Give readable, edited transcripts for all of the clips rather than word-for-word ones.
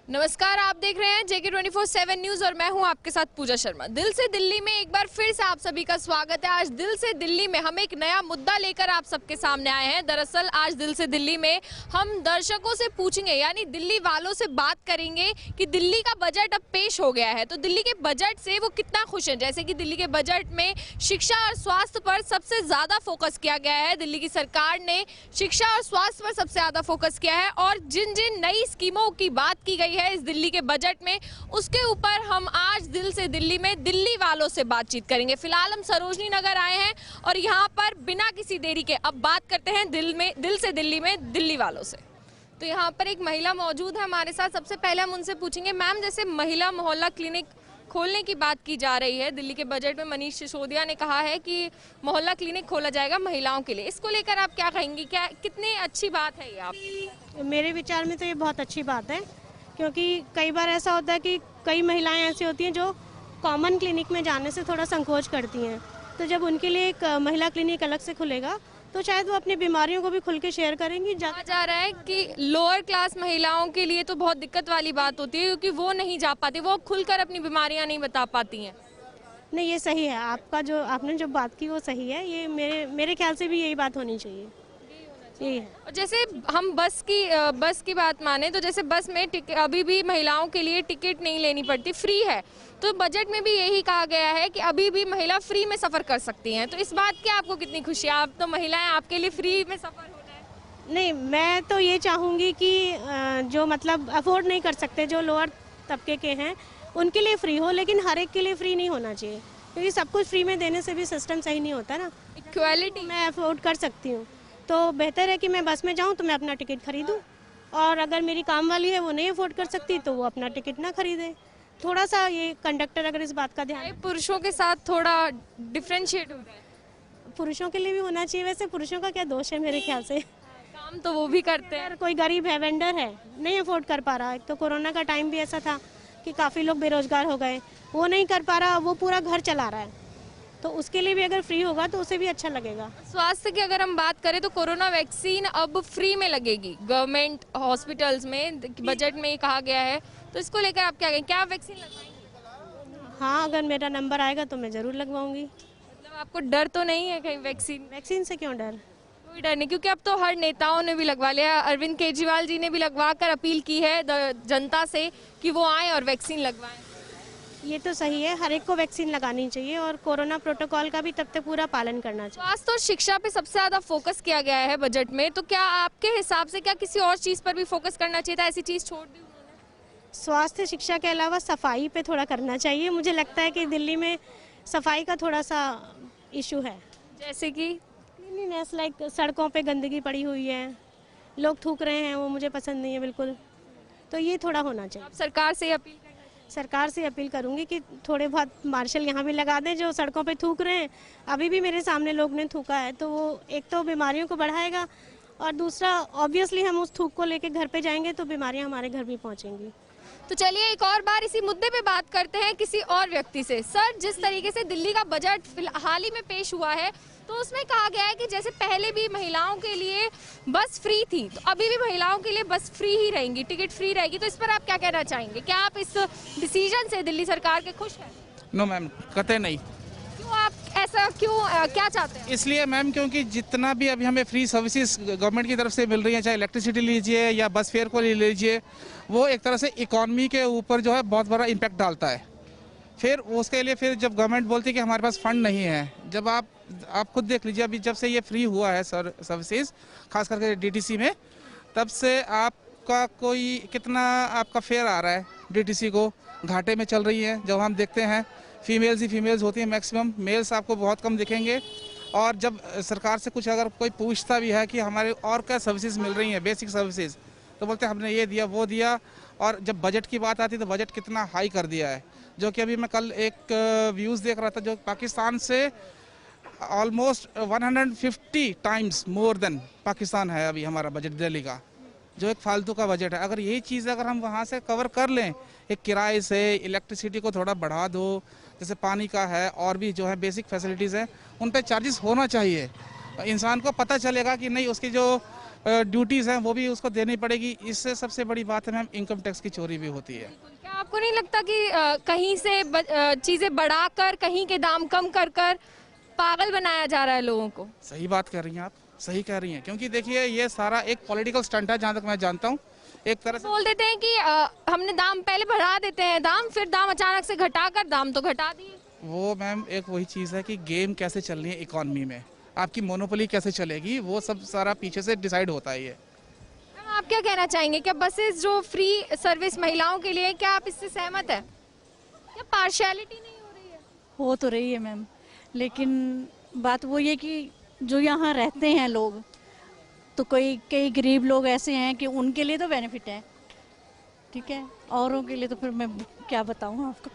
नमस्कार, आप देख रहे हैं JK 24/7 न्यूज और मैं हूं आपके साथ पूजा शर्मा। दिल से दिल्ली में एक बार फिर से आप सभी का स्वागत है। आज दिल से दिल्ली में हम एक नया मुद्दा लेकर आप सबके सामने आए हैं। दरअसल आज दिल से दिल्ली में हम दर्शकों से पूछेंगे, यानी दिल्ली वालों से बात करेंगे कि दिल्ली का बजट अब पेश हो गया है तो दिल्ली के बजट से वो कितना खुश हैं। जैसे कि दिल्ली के बजट में शिक्षा और स्वास्थ्य पर सबसे ज्यादा फोकस किया गया है। दिल्ली की सरकार ने शिक्षा और स्वास्थ्य पर सबसे ज्यादा फोकस किया है और जिन जिन नई स्कीमों की बात की गई है इस दिल्ली के बजट में, उसके ऊपर हम आज दिल से दिल्ली में दिल्ली वालों से बातचीत करेंगे। फिलहाल हम सरोजनी नगर आए हैं और यहाँ पर बिना किसी देरी के अब बात करते हैं दिल से दिल्ली में दिल्ली वालों से। तो यहाँ पर एक महिला मौजूद है हमारे साथ। सबसे पहले हम उनसे पूछेंगे, मैम जैसे महिला मोहल्ला क्लिनिक खोलने की बात की जा रही है, दिल्ली के बजट में मनीष सिसोदिया ने कहा है कि मोहल्ला क्लिनिक खोला जाएगा महिलाओं के लिए, इसको लेकर आप क्या कहेंगी? क्या कितनी अच्छी बात है ये आप? मेरे विचार में तो ये बहुत अच्छी बात है, क्योंकि कई बार ऐसा होता है कि कई महिलाएं ऐसी होती हैं जो कॉमन क्लिनिक में जाने से थोड़ा संकोच करती हैं। तो जब उनके लिए एक महिला क्लिनिक अलग से खुलेगा तो शायद वो अपनी बीमारियों को भी खुल के शेयर करेंगी। कहा जा रहा है कि लोअर क्लास महिलाओं के लिए तो बहुत दिक्कत वाली बात होती है क्योंकि वो नहीं जा पाती, वो खुलकर अपनी बीमारियां नहीं बता पाती हैं। नहीं, ये सही है, आपने जो बात की वो सही है। ये मेरे ख्याल से भी यही बात होनी चाहिए। यही है। और जैसे हम बस की बात माने तो जैसे बस में अभी भी महिलाओं के लिए टिकट नहीं लेनी पड़ती, फ्री है। तो बजट में भी यही कहा गया है कि अभी भी महिला फ्री में सफ़र कर सकती हैं। तो इस बात की आपको कितनी खुशी है? आप तो महिलाएं, आपके लिए फ्री में सफ़र हो जाए? नहीं, मैं तो ये चाहूँगी कि जो मतलब अफोर्ड नहीं कर सकते, जो लोअर तबके के हैं, उनके लिए फ्री हो, लेकिन हर एक के लिए फ्री नहीं होना चाहिए, क्योंकि सब कुछ फ्री में देने से भी सिस्टम सही नहीं होता ना। इक्वालिटी मैं अफोर्ड कर सकती हूँ तो बेहतर है कि मैं बस में जाऊँ तो मैं अपना टिकट खरीदूँ, और अगर मेरी काम वाली है वो नहीं अफोर्ड कर सकती तो वो अपना टिकट ना खरीदे। थोड़ा सा ये कंडक्टर अगर इस बात का ध्यान, पुरुषों के साथ थोड़ा डिफ्रेंशिएट हो जाए। पुरुषों के लिए भी होना चाहिए। वैसे पुरुषों का क्या दोष है मेरे ख्याल से, काम तो वो भी करते हैं। अगर कोई गरीब है, वेंडर है, नहीं अफोर्ड कर पा रहा, एक तो कोरोना का टाइम भी ऐसा था कि काफ़ी लोग बेरोजगार हो गए, वो नहीं कर पा रहा, वो पूरा घर चला रहा है, तो उसके लिए भी अगर फ्री होगा तो उसे भी अच्छा लगेगा। स्वास्थ्य की अगर हम बात करें तो कोरोना वैक्सीन अब फ्री में लगेगी गवर्नमेंट हॉस्पिटल्स में, बजट में ही कहा गया है। तो इसको लेकर आप क्या कहें, क्या आप वैक्सीन लगवाएंगे? हाँ, अगर मेरा नंबर आएगा तो मैं ज़रूर लगवाऊंगी। मतलब आपको डर तो नहीं है कहीं वैक्सीन से क्यों डर? कोई डर नहीं, क्योंकि अब तो हर नेताओं ने भी लगवा लिया। अरविंद केजरीवाल जी ने भी लगवा कर अपील की है जनता से कि वो आए और वैक्सीन लगवाएं। ये तो सही है, हर एक को वैक्सीन लगानी चाहिए और कोरोना प्रोटोकॉल का भी तब तक पूरा पालन करना चाहिए। स्वास्थ्य और शिक्षा पे सबसे ज़्यादा फोकस किया गया है बजट में, तो क्या आपके हिसाब से क्या किसी और चीज़ पर भी फोकस करना चाहिए था? ऐसी चीज़ छोड़ दी उन्होंने? स्वास्थ्य शिक्षा के अलावा सफाई पे थोड़ा करना चाहिए। मुझे लगता है कि दिल्ली में सफाई का थोड़ा सा इशू है, जैसे कि क्लीनिनेस, लाइक सड़कों पे गंदगी पड़ी हुई है, लोग थूक रहे हैं, वो मुझे पसंद नहीं है बिल्कुल। तो ये थोड़ा होना चाहिए। आप सरकार से अपील सरकार से अपील करूंगी कि थोड़े बहुत मार्शल यहाँ भी लगा दें जो सड़कों पे थूक रहे हैं। अभी भी मेरे सामने लोग ने थूका है, तो वो एक तो बीमारियों को बढ़ाएगा और दूसरा ऑब्वियसली हम उस थूक को लेके घर पे जाएंगे तो बीमारियाँ हमारे घर भी पहुँचेंगी। तो चलिए एक और बार इसी मुद्दे पे बात करते हैं किसी और व्यक्ति से। सर, जिस तरीके से दिल्ली का बजट हाल ही में पेश हुआ है तो उसमें कहा गया है कि जैसे पहले भी महिलाओं के लिए बस फ्री थी तो अभी भी महिलाओं के लिए बस फ्री ही रहेंगी, टिकट फ्री रहेगी। तो इस पर आप क्या कहना चाहेंगे? क्या आप इस डिसीजन से दिल्ली सरकार के खुश हैं? नो मैम, कतई नहीं। क्यों आप ऐसा क्या चाहते हैं? इसलिए मैम क्योंकि जितना भी अभी हमें फ्री सर्विसेज गवर्नमेंट की तरफ से मिल रही है, चाहे इलेक्ट्रिसिटी लीजिए या बस फेयर को ले लीजिए, वो एक तरह से इकॉनमी के ऊपर जो है बहुत बड़ा इम्पैक्ट डालता है। फिर उसके लिए फिर जब गवर्नमेंट बोलती है कि हमारे पास फंड नहीं है, जब आप खुद देख लीजिए, अभी जब से ये फ्री हुआ है सर्विसेज खास करके डीटीसी में, तब से आपका कितना आपका फेयर आ रहा है डीटीसी को, घाटे में चल रही है। जब हम देखते हैं फीमेल्स ही फीमेल्स होती हैं मैक्सिमम, मेल्स आपको बहुत कम दिखेंगे। और जब सरकार से कुछ अगर कोई पूछता भी है कि हमारे और क्या सर्विसेज मिल रही हैं, बेसिक सर्विसेज, तो बोलते हैं हमने ये दिया वो दिया। और जब बजट की बात आती है तो बजट कितना हाई कर दिया है, जो कि अभी मैं कल एक व्यूज़ देख रहा था, जो पाकिस्तान से almost 150 times more than Pakistan है अभी हमारा बजट दिल्ली का, जो एक फालतू का बजट है। अगर यही चीज़ अगर हम वहाँ से कवर कर लें, एक किराए से इलेक्ट्रिसिटी को थोड़ा बढ़ा दो, जैसे पानी का है और भी जो है बेसिक फैसिलिटीज़ हैं, उन पे चार्जेस होना चाहिए। इंसान को पता चलेगा कि नहीं, उसकी जो ड्यूटीज़ हैं वो भी उसको देनी पड़ेगी। इससे सबसे बड़ी बात है मैम, इनकम टैक्स की चोरी भी होती है। क्या आपको नहीं लगता कि कहीं से चीजें बढ़ाकर कहीं के दाम कम कर कर पागल बनाया जा रहा है लोगों को? सही बात कर रही हैं आप, सही कह रही हैं, क्योंकि देखिए ये सारा एक पॉलिटिकल स्टंट है जहाँ तक मैं जानता हूँ। एक तरह से बोल देते हैं कि हमने दाम पहले बढ़ा देते हैं दाम, फिर दाम अचानक से घटाकर दाम तो घटा दिए। वो मैम एक वही चीज़ है कि गेम कैसे चल रही है इकॉनमी में, आपकी मोनोपोली कैसे चलेगी, वो सब सारा पीछे से डिसाइड होता है ये। मैम, आप क्या कहना चाहेंगे? क्या बसेस जो फ्री सर्विस महिलाओं के लिए, क्या आप इससे सहमत है? क्या पार्शियलिटी नहीं हो रही है? हो तो रही है मैम, लेकिन बात वो ये कि जो यहाँ रहते हैं लोग, तो कई गरीब लोग ऐसे हैं कि उनके लिए तो बेनिफिट है, ठीक है, औरों के लिए तो फिर मैं क्या बताऊँ आपको।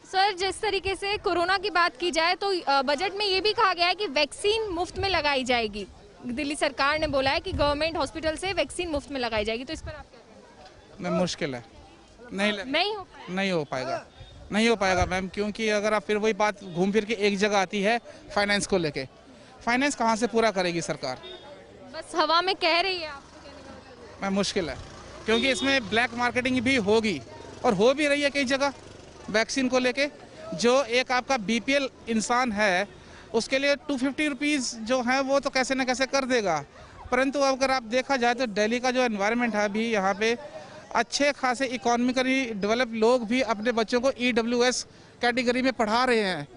सर, जिस तरीके से कोरोना की बात की जाए तो बजट में ये भी कहा गया है कि वैक्सीन मुफ्त में लगाई जाएगी। दिल्ली सरकार ने बोला है कि गवर्नमेंट हॉस्पिटल से वैक्सीन मुफ्त में लगाई जाएगी, तो इस पर आप क्या कहेंगे? मैम मुश्किल है, नहीं नहीं हो पाएगा। नहीं हो पाएगा, नहीं हो पाएगा मैम, क्योंकि अगर आप फिर वही बात घूम फिर के एक जगह आती है फाइनेंस को लेके। फाइनेंस कहाँ से पूरा करेगी सरकार? बस हवा में कह रही है, आपको कहने का मतलब? मैम मुश्किल है, क्योंकि इसमें ब्लैक मार्केटिंग भी होगी और हो भी रही है कई जगह वैक्सीन को लेके। जो एक आपका बीपीएल इंसान है उसके लिए 250 रुपीज़ जो है वो तो कैसे न कैसे कर देगा, परंतु अगर आप देखा जाए तो दिल्ली का जो एनवायरनमेंट है अभी यहाँ पे अच्छे खासे इकोनॉमिकली डेवलप लोग भी अपने बच्चों को EWS कैटेगरी में पढ़ा रहे हैं,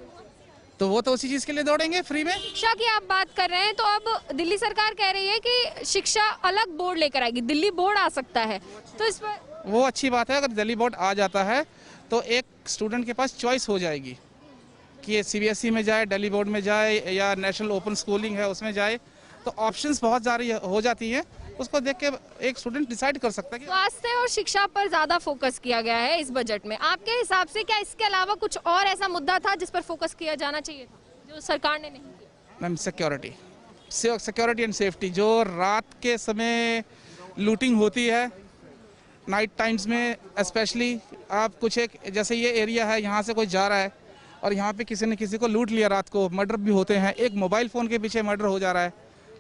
तो वो तो उसी चीज़ के लिए दौड़ेंगे फ्री में। शिक्षा की आप बात कर रहे हैं, तो अब दिल्ली सरकार कह रही है कि शिक्षा अलग बोर्ड लेकर आएगी, दिल्ली बोर्ड आ सकता है, तो इस पर वो अच्छी बात है। अगर दिल्ली बोर्ड आ जाता है तो एक स्टूडेंट के पास चॉइस हो जाएगी कि ये CBSE में जाए, दिल्ली बोर्ड में जाए या नेशनल ओपन स्कूलिंग है उसमें जाए, तो ऑप्शंस बहुत सारी हो जाती हैं। उसको देख के एक स्टूडेंट डिसाइड कर सकता है कि स्वास्थ्य और शिक्षा पर ज्यादा फोकस किया गया है इस बजट में। आपके हिसाब से क्या इसके अलावा कुछ और ऐसा मुद्दा था जिस पर फोकस किया जाना चाहिए था जो सरकार ने नहीं किया? मैम सिक्योरिटी एंड सेफ्टी, जो रात के समय लूटिंग होती है नाइट टाइम्स में स्पेशली, आप कुछ एक जैसे ये एरिया है यहाँ से कोई जा रहा है और यहाँ पे किसी ने किसी को लूट लिया, रात को मर्डर भी होते हैं, एक मोबाइल फ़ोन के पीछे मर्डर हो जा रहा है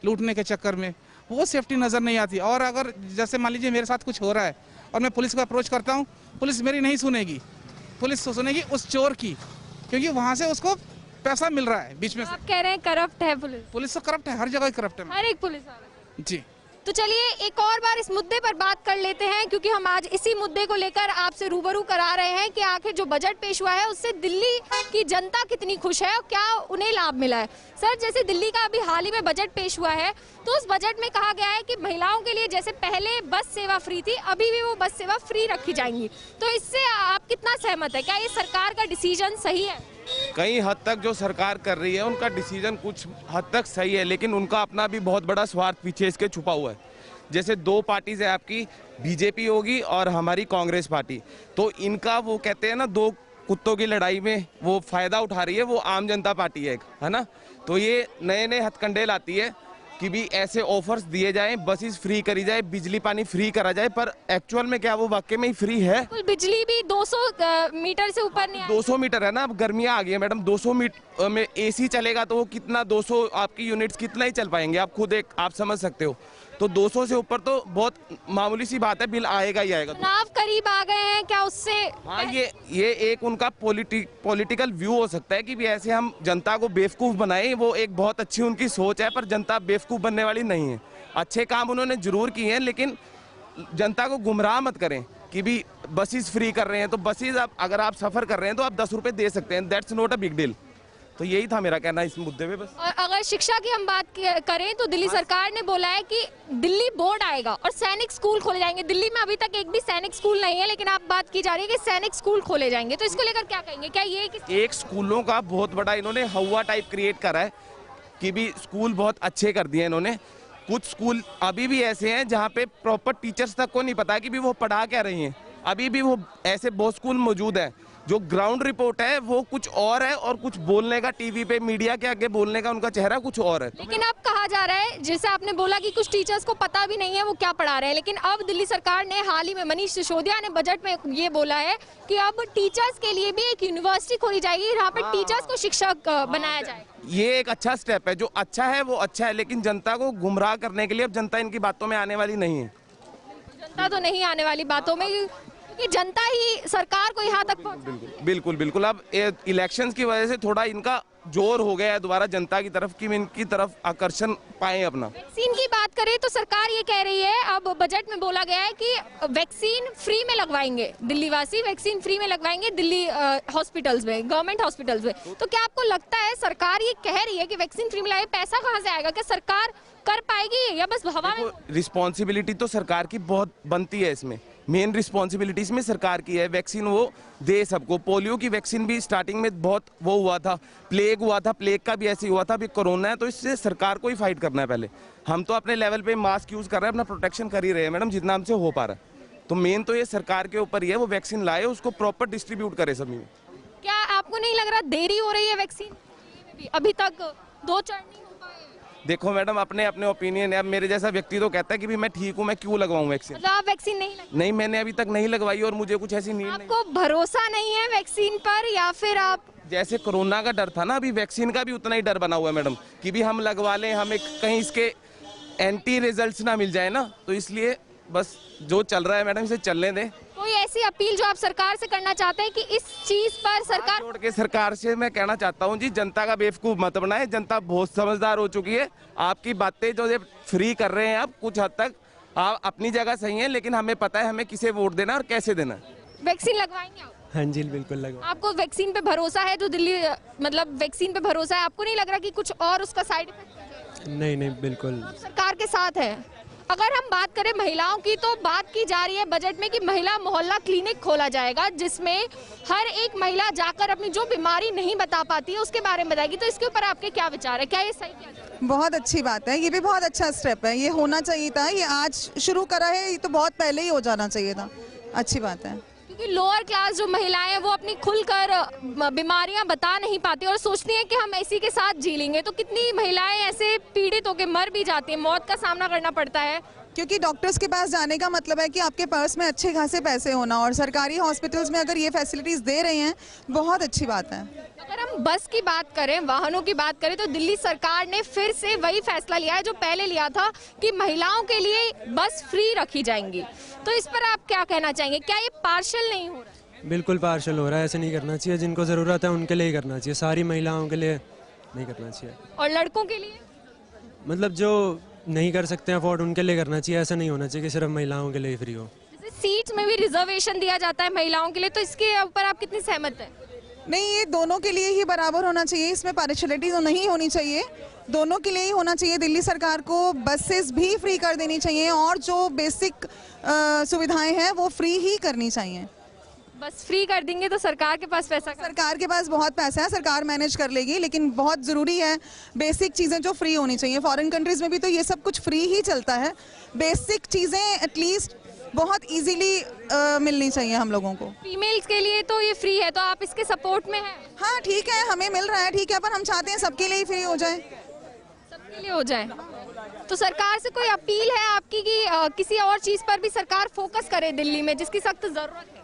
लूटने के चक्कर में, वो सेफ्टी नज़र नहीं आती। और अगर जैसे मान लीजिए मेरे साथ कुछ हो रहा है और मैं पुलिस को अप्रोच करता हूँ, पुलिस मेरी नहीं सुनेगी, पुलिस सुनेगी उस चोर की, क्योंकि वहाँ से उसको पैसा मिल रहा है बीच में से। आप कह रहे हैं करप्ट है पुलिस? पुलिस तो करप्ट है, हर जगह करप्ट है हर एक पुलिस वाला। जी। तो चलिए एक और बार इस मुद्दे पर बात कर लेते हैं, क्योंकि हम आज इसी मुद्दे को लेकर आपसे रूबरू करा रहे हैं कि आखिर जो बजट पेश हुआ है उससे दिल्ली की जनता कितनी खुश है और क्या उन्हें लाभ मिला है। सर, जैसे दिल्ली का अभी हाल ही में बजट पेश हुआ है, तो उस बजट में कहा गया है कि महिलाओं के लिए जैसे पहले बस सेवा फ्री थी, अभी भी वो बस सेवा फ्री रखी जाएंगी, तो इससे आप कितना सहमत है? क्या ये सरकार का डिसीजन सही है? कई हद तक जो सरकार कर रही है उनका डिसीजन कुछ हद तक सही है, लेकिन उनका अपना भी बहुत बड़ा स्वार्थ पीछे इसके छुपा हुआ है। जैसे दो पार्टीज है आपकी, बीजेपी होगी और हमारी कांग्रेस पार्टी, तो इनका वो कहते हैं ना, दो कुत्तों की लड़ाई में वो फायदा उठा रही है, वो आम जनता पार्टी है ना। तो ये नए नए हथकंडे लाती है कि भी ऐसे ऑफर्स दिए जाएं, बसेस फ्री करी जाए, बिजली पानी फ्री करा जाए, पर एक्चुअल में क्या वो वाकई में ही फ्री है? बिजली भी 200 मीटर से ऊपर नहीं 200 मीटर है ना, अब गर्मियाँ आ गई है मैडम, 200 मीटर में AC चलेगा तो वो कितना 200 आपकी यूनिट्स कितना ही चल पाएंगे, आप खुद आप समझ सकते हो। तो 200 से ऊपर तो बहुत मामूली सी बात है, बिल आएगा ही आएगा। चुनाव करीब आ गए हैं, क्या उससे? हाँ, ये एक उनका पॉलिटिकल व्यू हो सकता है कि भी ऐसे हम जनता को बेवकूफ़ बनाएं, वो एक बहुत अच्छी उनकी सोच है, पर जनता बेवकूफ़ बनने वाली नहीं है। अच्छे काम उन्होंने जरूर किए हैं, लेकिन जनता को गुमराह मत करें कि भी बसेस फ्री कर रहे हैं, तो बसेस अगर आप सफ़र कर रहे हैं तो आप 10 रुपये दे सकते हैं, that's not a big deal. तो यही था मेरा कहना इस मुद्दे पे बस। और अगर शिक्षा की हम बात करें तो दिल्ली सरकार ने बोला है कि दिल्ली बोर्ड आएगा और सैनिक स्कूल खोले जाएंगे। दिल्ली में अभी तक एक भी सैनिक स्कूल नहीं है, लेकिन आप बात की जा रही है कि सैनिक स्कूल खोले जाएंगे, तो इसको लेकर क्या कहेंगे? क्या ये एक स्कूलों का बहुत बड़ा इन्होंने हवा टाइप क्रिएट करा है कि भी स्कूल बहुत अच्छे कर दिए इन्होंने। कुछ स्कूल अभी भी ऐसे हैं जहाँ पे प्रॉपर टीचर्स तक को नहीं पता कि भी वो पढ़ा क्या रही हैं, अभी भी वो ऐसे बहुत स्कूल मौजूद हैं जो ग्राउंड रिपोर्ट है वो कुछ और है और कुछ बोलने का टीवी पे मीडिया के आगे बोलने का उनका चेहरा कुछ और है। लेकिन अब कहा जा रहा है, जैसे आपने बोला कि कुछ टीचर्स को पता भी नहीं है वो क्या पढ़ा रहे हैं, लेकिन अब दिल्ली सरकार ने हाल ही में मनीष सिसोदिया ने बजट में ये बोला है कि अब टीचर्स के लिए भी एक यूनिवर्सिटी खोली जाएगी जहाँ पर टीचर्स को शिक्षक बनाया जाएगा। ये एक अच्छा स्टेप है, जो अच्छा है वो अच्छा है, लेकिन जनता को गुमराह करने के लिए अब जनता इनकी बातों में आने वाली नहीं है। जनता तो नहीं आने वाली बातों में, क्योंकि जनता ही सरकार को यहाँ तक पहुँचा। बिल्कुल बिल्कुल। अब इलेक्शंस की वजह से थोड़ा इनका जोर हो गया है दोबारा जनता की तरफ कि इनकी तरफ आकर्षण पाए अपना। वैक्सीन की बात करें तो सरकार ये कह रही है, अब बजट में बोला गया है कि वैक्सीन फ्री में लगवाएंगे, दिल्ली वासी वैक्सीन फ्री में लगवाएंगे दिल्ली हॉस्पिटल्स में, गवर्नमेंट हॉस्पिटल्स में। तो क्या आपको लगता है सरकार ये कह रही है कि वैक्सीन फ्री में लगाए, पैसा कहाँ से आएगा? क्या सरकार कर पाएगी या बस हवा में? रिस्पॉन्सिबिलिटी तो सरकार की बहुत बनती है, इसमें मेन रिस्पॉन्सिबिलिटी इसमें सरकार की है। वैक्सीन वो दे सबको। पोलियो की वैक्सीन भी स्टार्टिंग में बहुत वो हुआ था, प्लेग हुआ था, प्लेग का भी ऐसे हुआ था, अभी कोरोना है, तो इससे सरकार को ही फाइट करना है पहले। हम तो अपने लेवल पे मास्क यूज कर रहे हैं, अपना प्रोटेक्शन कर ही रहे हैं मैडम, जितना हमसे हो पा रहा है। तो मेन तो ये सरकार के ऊपर ही है, वो वैक्सीन लाए, उसको प्रॉपर डिस्ट्रीब्यूट करे सभी में। क्या आपको नहीं लग रहा देरी हो रही है वैक्सीन? अभी तक 2 चरण नहीं हो पाए। देखो मैडम, अपने अपने ओपिनियन है। अब मेरे जैसा व्यक्ति तो कहता है कि भी मैं ठीक हूँ, मैं क्यों लगवाऊँ वैक्सीन। मतलब आप वैक्सीन नहीं लगवाई? नहीं, मैंने अभी तक नहीं लगवाई और मुझे कुछ ऐसी नीड नहीं। आपको भरोसा नहीं है वैक्सीन पर, या फिर आप जैसे कोरोना का डर था ना, अभी वैक्सीन का भी उतना ही डर बना हुआ है मैडम, कि भी हम लगवा लें, हमें कहीं इसके एंटी रिजल्ट्स ना मिल जाए ना, तो इसलिए बस जो चल रहा है मैडम इसे चलने दें। कोई ऐसी अपील जो आप सरकार से करना चाहते हैं कि इस चीज पर सरकार छोड़ के सरकार से मैं कहना चाहता हूँ जी, जनता का बेवकूफ मत बनाए। जनता बहुत समझदार हो चुकी है। आपकी बातें जो ये फ्री कर रहे हैं आप, कुछ हद तक आप अपनी जगह सही है, लेकिन हमें पता है हमें किसे वोट देना और कैसे देना। वैक्सीन लगवाएंगे आप? हाँ जी बिल्कुल लगवा। आपको वैक्सीन पे भरोसा है? जो दिल्ली मतलब वैक्सीन पे भरोसा है, आपको नहीं लग रहा कि कुछ और उसका साइड इफेक्ट? नहीं नहीं बिल्कुल। सरकार के साथ है। अगर हम बात करें महिलाओं की, तो बात की जा रही है बजट में कि महिला मोहल्ला क्लिनिक खोला जाएगा, जिसमें हर एक महिला जाकर अपनी जो बीमारी नहीं बता पाती है उसके बारे में बताएगी। तो इसके ऊपर आपके क्या विचार है? क्या ये सही किया जाए? बहुत अच्छी बात है, ये भी बहुत अच्छा स्टेप है, ये होना चाहिए था। ये आज शुरू करा है, ये तो बहुत पहले ही हो जाना चाहिए था। अच्छी बात है, क्योंकि लोअर क्लास जो महिलाएं हैं वो अपनी खुलकर बीमारियां बता नहीं पाती और सोचती हैं कि हम इसी के साथ जी लेंगे। तो कितनी महिलाएं ऐसे पीड़ित होकर मर भी जाती हैं, मौत का सामना करना पड़ता है। क्योंकि डॉक्टर्स के पास जाने का मतलब है कि आपके पर्स में अच्छे खासे पैसे होना, और सरकारी हॉस्पिटल्स में अगर ये फैसिलिटीज़ दे रहे हैं, बहुत अच्छी बात है। अगर हम बस की बात करें, वाहनों की बात करें, तो दिल्ली सरकार ने फिर से वही फैसला लिया है जो पहले लिया था कि महिलाओं के लिए बस फ्री रखी जाएंगी। तो इस पर आप क्या कहना चाहेंगे? क्या ये पार्शल नहीं हो रहा है? बिल्कुल पार्शल हो रहा है, ऐसे नहीं करना चाहिए। जिनको ज़रूरत है उनके लिए ही करना चाहिए, सारी महिलाओं के लिए नहीं करना चाहिए। और लड़कों के लिए? मतलब जो नहीं कर सकते हैं अफोर्ड उनके लिए करना चाहिए, ऐसा नहीं होना चाहिए कि सिर्फ महिलाओं के लिए फ्री हो। जैसे सीट्स में भी रिजर्वेशन दिया जाता है महिलाओं के लिए, तो इसके ऊपर आप कितनी सहमत हैं? नहीं, ये दोनों के लिए ही बराबर होना चाहिए, इसमें पार्शियलिटी तो नहीं होनी चाहिए, दोनों के लिए ही होना चाहिए। दिल्ली सरकार को बसेस भी फ्री कर देनी चाहिए और जो बेसिक सुविधाएं हैं वो फ्री ही करनी चाहिए। बस फ्री कर देंगे तो सरकार के पास पैसा सरकार के पास बहुत पैसा है, सरकार मैनेज कर लेगी, लेकिन बहुत ज़रूरी है बेसिक चीज़ें जो फ्री होनी चाहिए। फॉरेन कंट्रीज़ में भी तो ये सब कुछ फ्री ही चलता है। बेसिक चीज़ें एटलीस्ट बहुत इजीली मिलनी चाहिए हम लोगों को। फीमेल्स के लिए तो ये फ्री है, तो आप इसके सपोर्ट में हैं? हाँ ठीक है, हमें मिल रहा है, ठीक है, पर हम चाहते हैं सबके लिए ही फ्री हो जाए। सबके लिए हो जाए। तो सरकार से कोई अपील है आपकी कि किसी और चीज़ पर भी सरकार फोकस करे दिल्ली में जिसकी सख्त ज़रूरत है?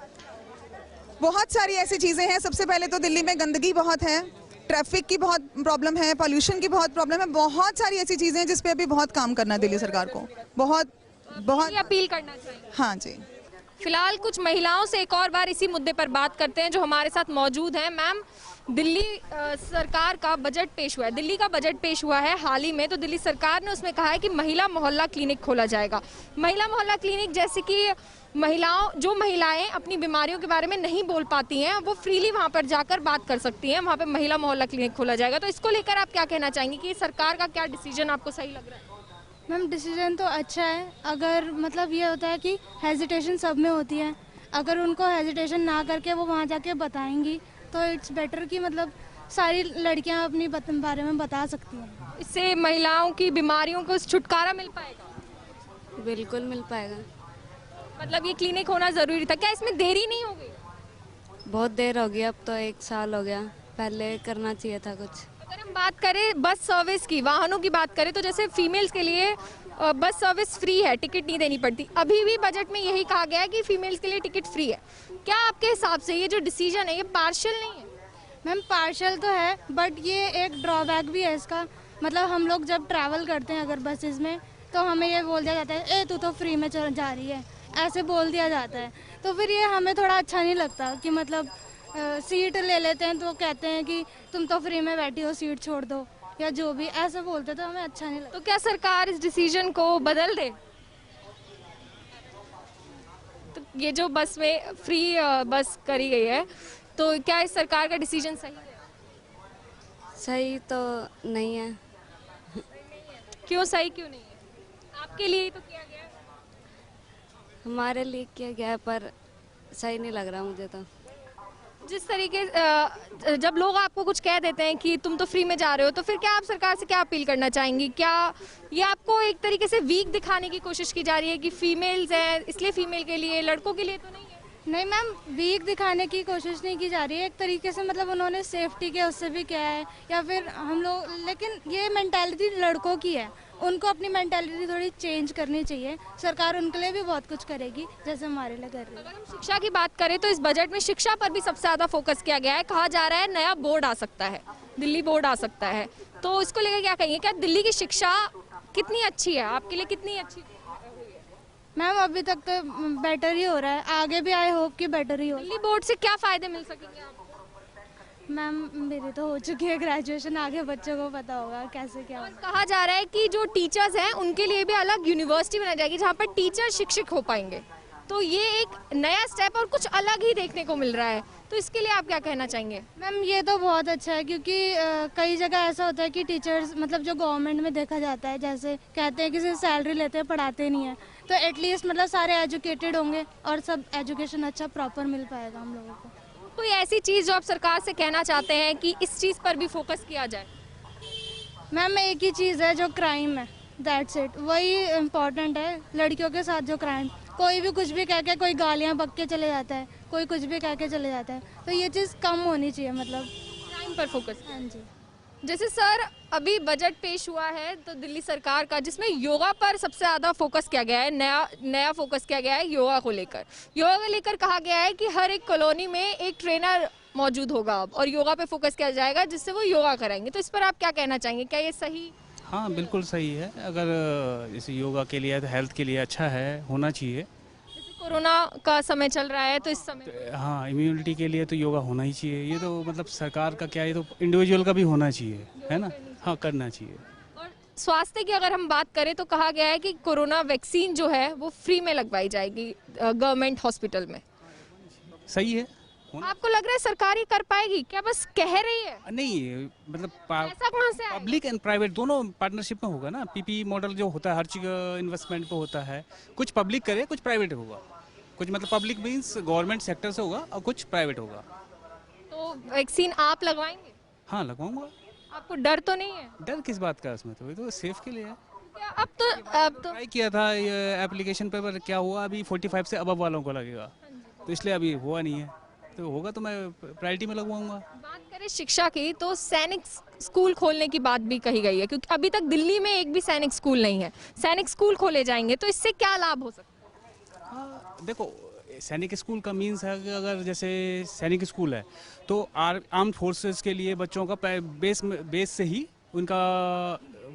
बहुत सारी ऐसी चीज़ें हैं। सबसे पहले तो दिल्ली में गंदगी बहुत है, ट्रैफिक की बहुत प्रॉब्लम है, पॉल्यूशन की बहुत प्रॉब्लम है, बहुत सारी ऐसी चीज़ें हैं जिस पे अभी बहुत काम करना है दिल्ली सरकार को, बहुत बहुत अपील करना चाहिए। हाँ जी। फिलहाल कुछ महिलाओं से एक और बार इसी मुद्दे पर बात करते हैं जो हमारे साथ मौजूद हैं। मैम, दिल्ली सरकार का बजट पेश हुआ है, दिल्ली का बजट पेश हुआ है हाल ही में, तो दिल्ली सरकार ने उसमें कहा है कि महिला मोहल्ला क्लिनिक खोला जाएगा। महिला मोहल्ला क्लिनिक जैसे कि महिलाएं अपनी बीमारियों के बारे में नहीं बोल पाती हैं, वो फ्रीली वहां पर जाकर बात कर सकती हैं, वहां पे महिला मोहल्ला क्लिनिक खोला जाएगा। तो इसको लेकर आप क्या कहना चाहेंगे कि सरकार का क्या डिसीजन आपको सही लग रहा है? मैम, डिसीजन तो अच्छा है। अगर मतलब ये होता है कि हेजिटेशन सब में होती है, अगर उनको हेजिटेशन ना करके वो वहाँ जाके बताएंगी तो इट्स बेटर कि मतलब सारी लड़कियाँ अपनी बारे में बता सकती हैं। इससे महिलाओं की बीमारियों को छुटकारा मिल पाएगा? बिल्कुल मिल पाएगा। मतलब ये क्लिनिक होना ज़रूरी था, क्या इसमें देरी नहीं हो गई? बहुत देर हो गई, अब तो 1 साल हो गया, पहले करना चाहिए था कुछ। अगर हम बात करें बस सर्विस की, वाहनों की बात करें, तो जैसे फीमेल्स के लिए बस सर्विस फ्री है, टिकट नहीं देनी पड़ती। अभी भी बजट में यही कहा गया है कि फीमेल्स के लिए टिकट फ्री है। क्या आपके हिसाब से ये जो डिसीजन है ये पार्शियल नहीं है? मैम पार्शियल तो है, बट ये एक ड्रॉबैक भी है इसका। मतलब हम लोग जब ट्रैवल करते हैं अगर बसेस में, तो हमें ये बोल दिया जाता है, ए तू तो फ्री में चल जा रही है, ऐसे बोल दिया जाता है। तो फिर ये हमें थोड़ा अच्छा नहीं लगता कि मतलब सीट ले लेते हैं तो कहते हैं कि तुम तो फ्री में बैठी हो, सीट छोड़ दो, या जो भी ऐसे बोलते, तो हमें अच्छा नहीं लगता। तो क्या सरकार इस डिसीजन को बदल दे? तो ये जो बस में फ्री बस करी गई है, तो क्या इस सरकार का डिसीजन सही है? सही तो नहीं है। क्यों सही क्यों नहीं है? आपके लिए ही तो किया गया है। हमारे लिए किया गया है, पर सही नहीं लग रहा मुझे तो। जिस तरीके जब लोग आपको कुछ कह देते हैं कि तुम तो फ्री में जा रहे हो, तो फिर क्या आप सरकार से क्या अपील करना चाहेंगी? क्या ये आपको एक तरीके से वीक दिखाने की कोशिश की जा रही है कि फीमेल्स हैं इसलिए फीमेल के लिए, लड़कों के लिए तो नहीं है? नहीं मैम, वीक दिखाने की कोशिश नहीं की जा रही है। एक तरीके से मतलब उन्होंने सेफ्टी के उससे भी किया है, या फिर हम लोग, लेकिन ये मेंटालिटी लड़कों की है, उनको अपनी मेंटालिटी थोड़ी चेंज करनी चाहिए। सरकार उनके लिए भी बहुत कुछ करेगी जैसे हमारे लिए कर रही है। अगर हम शिक्षा की बात करें तो इस बजट में शिक्षा पर भी सबसे ज़्यादा फोकस किया गया है। कहा जा रहा है नया बोर्ड आ सकता है, दिल्ली बोर्ड आ सकता है, तो इसको लेकर क्या कहेंगे? क्या दिल्ली की शिक्षा कितनी अच्छी है, आपके लिए कितनी अच्छी? मैम अभी तक तो बेटर ही हो रहा है, आगे भी आई होप कि बेटर ही हो। दिल्ली बोर्ड से क्या फ़ायदे मिल सकेंगे आपको? मैम मेरी तो हो चुकी है ग्रेजुएशन, आगे बच्चों को पता होगा कैसे क्या और होगा। कहा जा रहा है कि जो टीचर्स हैं उनके लिए भी अलग यूनिवर्सिटी बनाई जाएगी जहाँ पर टीचर शिक्षक हो पाएंगे। तो ये एक नया स्टेप और कुछ अलग ही देखने को मिल रहा है, तो इसके लिए आप क्या कहना चाहेंगे? मैम ये तो बहुत अच्छा है, क्योंकि कई जगह ऐसा होता है कि टीचर्स मतलब जो गवर्नमेंट में देखा जाता है, जैसे कहते हैं कि सिर्फ सैलरी लेते हैं, पढ़ाते नहीं है, तो एटलीस्ट मतलब सारे एजुकेटेड होंगे और सब एजुकेशन अच्छा प्रॉपर मिल पाएगा हम लोगों को। कोई ऐसी चीज़ जो आप सरकार से कहना चाहते हैं कि इस चीज़ पर भी फोकस किया जाए? मैम एक ही चीज़ है, जो क्राइम है, दैट्स इट, वही इम्पोर्टेंट है। लड़कियों के साथ जो क्राइम, कोई भी कुछ भी कह के, कोई गालियाँ बक के चले जाता है, कोई कुछ भी कह के चले जाता है, तो ये चीज़ कम होनी चाहिए, मतलब क्राइम पर फोकस। हाँ जी। जैसे सर अभी बजट पेश हुआ है तो दिल्ली सरकार का, जिसमें योगा पर सबसे ज़्यादा फोकस किया गया है, नया फोकस किया गया है योगा को लेकर। योगा को लेकर कहा गया है कि हर एक कॉलोनी में एक ट्रेनर मौजूद होगा अब, और योगा पे फोकस किया जाएगा जिससे वो योगा कराएंगे। तो इस पर आप क्या कहना चाहेंगे, क्या ये सही? हाँ बिल्कुल सही है। अगर इस योगा के लिए, हेल्थ के लिए अच्छा है, होना चाहिए। कोरोना का समय चल रहा है तो इस समय हाँ, इम्यूनिटी के लिए तो योगा होना ही चाहिए। ये तो मतलब सरकार का क्या, ये तो इंडिविजुअल का भी होना चाहिए, है ना? हाँ, करना चाहिए। और स्वास्थ्य की अगर हम बात करें तो कहा गया है कि कोरोना वैक्सीन जो है वो फ्री में लगवाई जाएगी गवर्नमेंट हॉस्पिटल में। सही है। आपको लग रहा है सरकार ही कर पाएगी, क्या बस कह रही है? नहीं मतलब ऐसा कहाँ से आएगा? पब्लिक एंड प्राइवेट दोनों पार्टनरशिप में होगा ना। पीपी मॉडल जो होता है हर चीज इन्वेस्टमेंट पे होता है, कुछ पब्लिक करे कुछ प्राइवेट होगा, कुछ मतलब पब्लिक मीन्स गवर्नमेंट सेक्टर से होगा और कुछ प्राइवेट होगा। तो वैक्सीन आप लगवाएंगे? हाँ लगवाऊंगा। आपको डर तो नहीं है? डर किस बात का, इसमें तो ये तो सेफ के लिए है। क्या अब तो ट्राई किया था ये एप्लीकेशन पे, पर क्या हुआ, अभी 45 से अबव वालों को लगेगा, तो इसलिए अभी हुआ नहीं है। तो होगा तो मैं प्रायोरिटी में लगवाऊंगा। बात करें शिक्षा की तो सैनिक स्कूल खोलने की बात भी कही गई है, क्योंकि अभी तक दिल्ली में एक भी सैनिक स्कूल नहीं है। सैनिक स्कूल खोले जाएंगे तो इससे क्या लाभ हो सकता है? हाँ देखो, सैनिक स्कूल का मीन्स है कि अगर जैसे सैनिक स्कूल है तो आर्म फोर्सेस के लिए बच्चों का बेस से ही उनका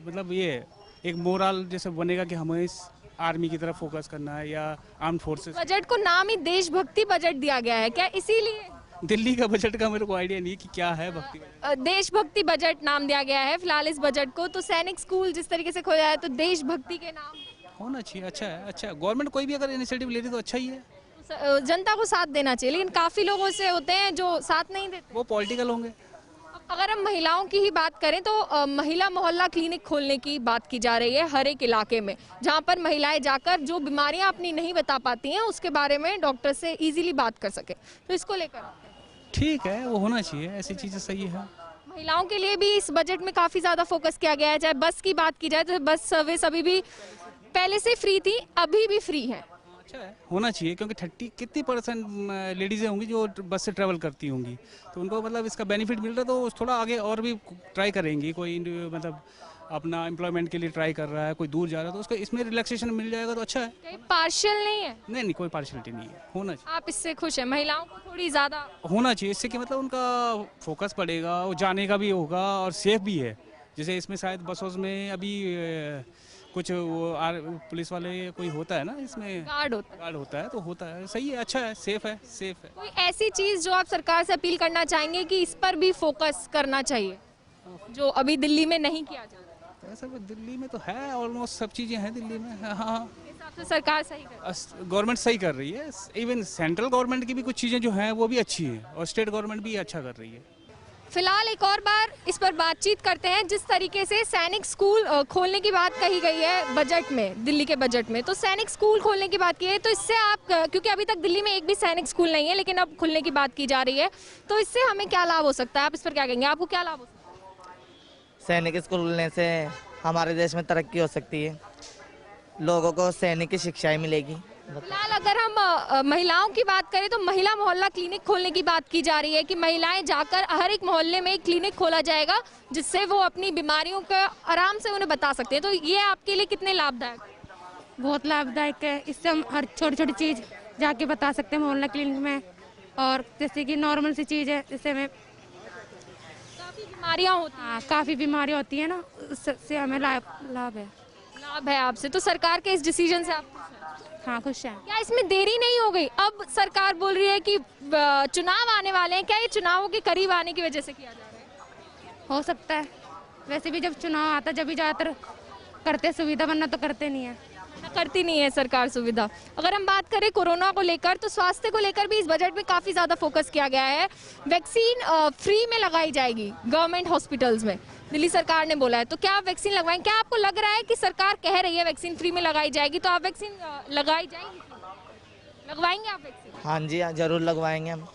मतलब ये एक मोरल जैसे बनेगा कि हमें इस आर्मी की तरफ फोकस करना है या आर्म फोर्सेस। बजट को नाम ही देशभक्ति बजट दिया गया है, क्या इसीलिए? दिल्ली का बजट का मेरे को आइडिया नहीं कि क्या है भक्ति बजट। देशभक्ति बजट नाम दिया गया है फिलहाल इस बजट को। तो सैनिक स्कूल जिस तरीके से खोला है तो देशभक्ति के नाम होना चाहिए। अच्छा है, अच्छा है। गवर्नमेंट कोई भी अगर इनिशिएटिव ले रही तो अच्छा ही है। जनता को साथ देना चाहिए, लेकिन काफी लोगों से होते हैं जो साथ नहीं देते, वो पॉलिटिकल होंगे। अगर हम महिलाओं की ही बात करें तो महिला मोहल्ला क्लिनिक खोलने की बात की जा रही है हर एक इलाके में, जहां पर महिलाएं जाकर जो बीमारियां अपनी नहीं बता पाती हैं उसके बारे में डॉक्टर से इजीली बात कर सके। तो इसको लेकर ठीक है, वो होना चाहिए, ऐसी चीजें सही है। महिलाओं के लिए भी इस बजट में काफी ज्यादा फोकस किया गया है। चाहे बस की बात की जाए तो बस सर्विस अभी भी पहले से फ्री थी, अभी भी फ्री है। अच्छा है, होना चाहिए, क्योंकि 30 कितनी % लेडीज़ें होंगी जो बस से ट्रैवल करती होंगी, तो उनको मतलब इसका बेनिफिट मिल रहा है, तो थोड़ा आगे और भी ट्राई करेंगी। कोई मतलब अपना एम्प्लॉयमेंट के लिए ट्राई कर रहा है, कोई दूर जा रहा है, तो उसको इसमें रिलैक्सेशन मिल जाएगा तो अच्छा है। कहीं पार्शियल नहीं है? नहीं, कोई पार्शलिटी नहीं है, होना चाहिए। आप इससे खुश हैं? महिलाओं को थोड़ी ज़्यादा होना चाहिए इससे कि मतलब उनका फोकस बढ़ेगा, वो जाने का भी होगा और सेफ भी है। जैसे इसमें शायद बसों में अभी कुछ वो पुलिस वाले कोई होता है ना, इसमें गार्ड होता है, तो होता है, सही है, अच्छा है, सेफ है। कोई ऐसी चीज़ जो आप सरकार से अपील करना चाहेंगे कि इस पर भी फोकस करना चाहिए, जो अभी दिल्ली में नहीं किया जा रहा? ऐसा दिल्ली में तो है, ऑलमोस्ट सब चीज़ें हैं दिल्ली में। हाँ, हिसाब से सरकार सही कर गवर्नमेंट सही कर रही है। इवन सेंट्रल गवर्नमेंट की भी कुछ चीज़ें जो हैं वो भी अच्छी हैं, और स्टेट गवर्नमेंट भी अच्छा कर रही है। फिलहाल एक और बार इस पर बातचीत करते हैं। जिस तरीके से सैनिक स्कूल खोलने की बात कही गई है बजट में, दिल्ली के बजट में, तो सैनिक स्कूल खोलने की बात की है, तो इससे आप, क्योंकि अभी तक दिल्ली में एक भी सैनिक स्कूल नहीं है, लेकिन अब खुलने की बात की जा रही है, तो इससे हमें क्या लाभ हो सकता है? आप इस पर क्या कहेंगे? आपको क्या लाभ हो सकता है? सैनिक स्कूल खुलने से हमारे देश में तरक्की हो सकती है, लोगों को सैनिक की शिक्षाएं मिलेगी। फिलहाल अगर हम महिलाओं की बात करें तो महिला मोहल्ला क्लिनिक खोलने की बात की जा रही है कि महिलाएं जाकर हर एक मोहल्ले में एक क्लिनिक खोला जाएगा, जिससे वो अपनी बीमारियों का आराम से उन्हें बता सकते हैं। तो ये आपके लिए कितने लाभदायक? बहुत लाभदायक है, इससे हम हर छोटी छोटी चीज़ जाके बता सकते हैं मोहल्ला क्लिनिक में। और जैसे कि नॉर्मल सी चीज़ है, जैसे हमें काफ़ी बीमारियाँ होती हैं। काफ़ी बीमारी होती है ना, उससे हमें लाभ है आपसे। तो सरकार के इस डिसीजन से आप हाँ खुश है। क्या इसमें देरी नहीं हो गई? अब सरकार बोल रही है कि चुनाव आने वाले हैं, क्या ये चुनावों के करीब आने की वजह से किया जा रहा है? हो सकता है, वैसे भी जब चुनाव आता जब भी ज़्यादातर करते सुविधा, वरना तो करते नहीं है। करती नहीं है सरकार सुविधा। अगर हम बात करें कोरोना को लेकर, तो स्वास्थ्य को लेकर भी इस बजट में काफ़ी ज़्यादा फोकस किया गया है। वैक्सीन फ्री में लगाई जाएगी गवर्नमेंट हॉस्पिटल्स में, दिल्ली सरकार ने बोला है। तो क्या आप वैक्सीन लगवाएंगे? क्या आपको लग रहा है कि सरकार कह रही है वैक्सीन फ्री में लगाई जाएगी, तो आप वैक्सीन लगाई जाएगी, लगवाएंगे आप वैक्सीन? हाँ जी, ज़रूर लगवाएंगे हम।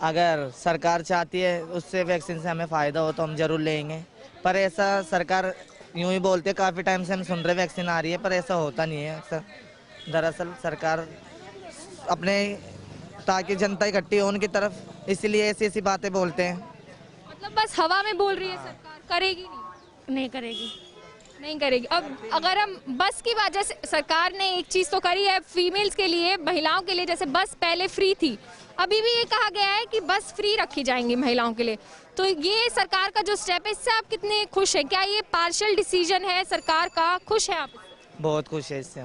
अगर सरकार चाहती है उससे वैक्सीन से हमें फ़ायदा हो तो हम ज़रूर लेंगे, पर ऐसा सरकार यूँ ही बोलते, काफ़ी टाइम से हम सुन रहे वैक्सीन आ रही है, पर ऐसा होता नहीं है अक्सर। दरअसल सरकार अपने, ताकि जनता इकट्ठी हो उनकी तरफ, इसलिए ऐसी ऐसी बातें बोलते हैं। मतलब बस हवा में बोल रही है सरकार, करेगी नहीं करेगी। नहीं करेगी। अब अगर हम बस की वजह से, सरकार ने एक चीज़ तो करी है फीमेल्स के लिए, महिलाओं के लिए, जैसे बस पहले फ्री थी, अभी भी ये कहा गया है कि बस फ्री रखी जाएंगी महिलाओं के लिए। तो ये सरकार का जो स्टेप है, इससे आप कितने खुश हैं? क्या ये पार्शियल डिसीजन है सरकार का? खुश हैं आप? बहुत खुश है इससे,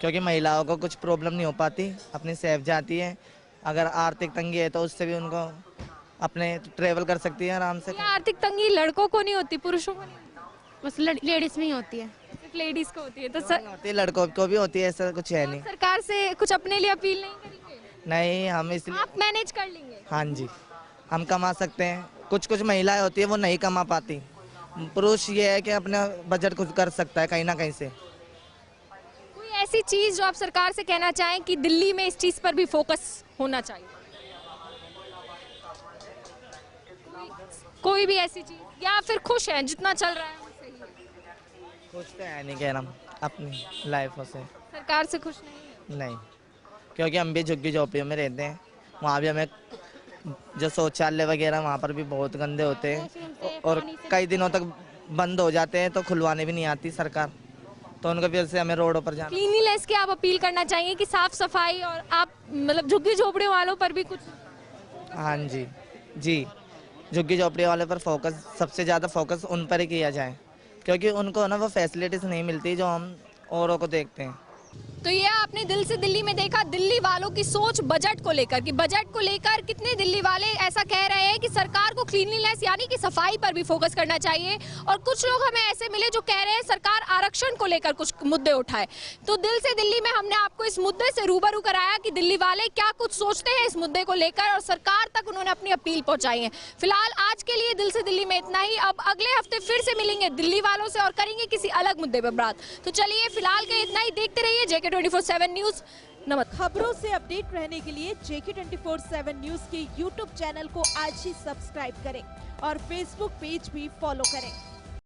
क्योंकि महिलाओं को कुछ प्रॉब्लम नहीं हो पाती, अपनी सेफ जाती है। अगर आर्थिक तंगी है तो उससे भी उनको अपने ट्रेवल कर सकती है आराम से। आर्थिक तंगी लड़कों को नहीं होती, पुरुषों को नहीं होती? बस लेडीज़ में ही होती है। सिर्फ लेडीज को होती है? तो होती है, लड़कों को भी होती है, ऐसा कुछ है नहीं। सरकार से कुछ अपने लिए अपील नहीं करेंगे? नहीं, हम इसलिए, आप मैनेज कर लेंगे? हाँ जी, हम कमा सकते हैं। कुछ महिलाएं होती है वो नहीं कमा पाती, पुरुष ये है कि अपना बजट खुद कर सकता है कहीं ना कहीं से। कोई ऐसी चीज़ जो आप सरकार से कहना चाहें कि दिल्ली में इस चीज़ पर भी फोकस होना चाहिए? कोई भी ऐसी चीज़, या फिर खुश हैं जितना चल रहा है वो सही है? खुश तो है नहीं कह रहा अपनी लाइफ से। सरकार से खुश नहीं? नहीं, क्योंकि हम भी झुग्गी झोपड़ियों में रहते हैं, वहाँ भी हमें जो शौचालय वगैरह वहाँ पर भी बहुत गंदे होते हैं, और कई दिनों तक बंद हो जाते हैं, तो खुलवाने भी नहीं आती सरकार, तो उनकी वजह से हमें रोडों पर जाना। क्लीनिनेस की आप अपील करना चाहिए कि साफ सफाई, और आप मतलब झुग्गी झोपड़ियों वालों पर भी कुछ? हाँ जी, झुग्गी झोपड़ी वाले पर फोकस, सबसे ज़्यादा फोकस उन पर ही किया जाए, क्योंकि उनको ना वो फैसिलिटीज़ नहीं मिलती जो हम औरों को देखते हैं। तो ये आपने दिल से दिल्ली में देखा दिल्ली वालों की सोच बजट को लेकर, कि बजट को लेकर कितने दिल्ली वाले ऐसा कह रहे हैं कि सरकार को क्लीनलीनेस यानी कि सफाई पर भी फोकस करना चाहिए, और कुछ लोग हमें ऐसे मिले जो कह रहे हैं सरकार आरक्षण को लेकर कुछ मुद्दे उठाए। तो दिल से दिल्ली में हमने आपको इस मुद्दे से रूबरू कराया कि दिल्ली वाले क्या कुछ सोचते हैं इस मुद्दे को लेकर, और सरकार तक उन्होंने अपनी अपील पहुंचाई है। फिलहाल आज के लिए दिल से दिल्ली में इतना ही। अब अगले हफ्ते फिर से मिलेंगे दिल्ली वालों से और करेंगे किसी अलग मुद्दे पर बात। तो चलिए फिलहाल के इतना ही, देखते रहिए JK24/7 न्यूज। नमस्कार। खबरों से अपडेट रहने के लिए JK24/7 न्यूज के YouTube चैनल को आज ही सब्सक्राइब करें और Facebook पेज भी फॉलो करें।